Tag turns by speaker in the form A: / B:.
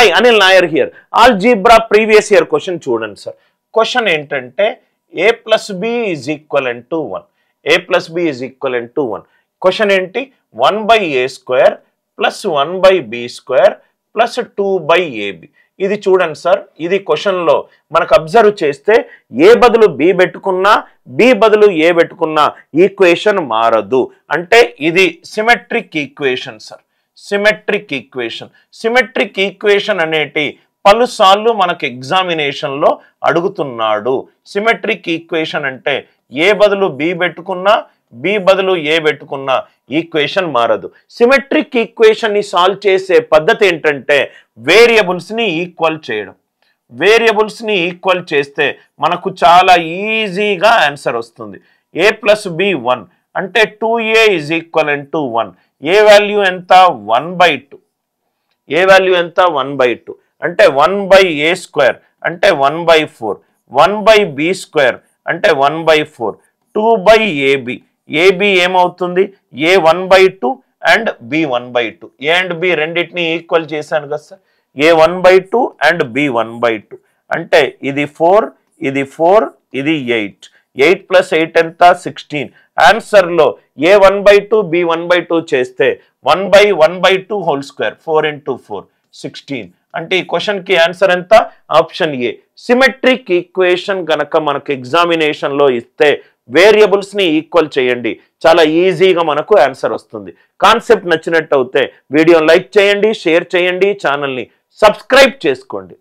A: Hi, Anil Nair here. Algebra previous year question చూడండి sir. Question ఏంటంటే a plus b is equivalent to 1. a plus b is equivalent to 1. Question ఏంటి 1 by a square plus 1 by b square plus 2 by ab. ఇది చూడండి sir, ఇది క్వశ్చన్లో మనకు observe చేస్తే ఏ బదులు బి పెట్టుకున్నా బి బదులు ఏ పెట్టుకున్నా ఈక్వేషన్ మారదు. అంటే ఇది symmetric equation sir. Symmetric equation అనేటి పలుసార్లు మనకు ఎగ్జామినేషన్లో అడుగుతున్నాడు. సిమెట్రిక్ ఈక్వేషన్ అంటే ఏ బదులు బి పెట్టుకున్నా బి బదులు ఏ పెట్టుకున్నా ఈక్వేషన్ మారదు. సిమెట్రిక్ ఈక్వేషన్ ని సాల్వ్ చేసే పద్ధతి ఏంటంటే వేరియబుల్స్ ని ఈక్వల్ చేయడం. వేరియబుల్స్ ని ఈక్వల్ చేస్తే మనకు చాలా ఈజీగా ఆన్సర్ వస్తుంది. a ప్లస్ బి 1 అంటే 2a is equivalent to 1. A value ఎంత 1/2. ఏ వాల్యూ ఎంత 1/2 అంటే 1/a స్క్వేర్ అంటే 1/4. 1/b స్క్వేర్ అంటే 1/4. 2/ab. ab ఏమవుతుంది a 1/2 and b 1/2. a and b రెండింటిని ఈక్వల్ చేశాను కదా సార్. a 1/2 అండ్ b 1/2 అంటే ఇది 4 ఇది 4 ఇది 8. 8 ప్లస్ 8 ఎంత 16. ఆన్సర్లో a 1/2 b 1/2 చేస్తే 1/1/2 హోల్ స్క్వేర్ 4 into 4 16. అంటే ఈ క్వశ్చన్కి ఆన్సర్ ఎంత ఆప్షన్ ఏ. సిమెట్రిక్ ఈక్వేషన్ కనుక మనకు ఎగ్జామినేషన్లో ఇస్తే వేరియబుల్స్ని ఈక్వల్ చేయండి, చాలా ఈజీగా మనకు ఆన్సర్ వస్తుంది. కాన్సెప్ట్ నచ్చినట్టు అయితే వీడియోని లైక్ చేయండి, షేర్ చేయండి, ఛానల్ని సబ్స్క్రైబ్ చేసుకోండి.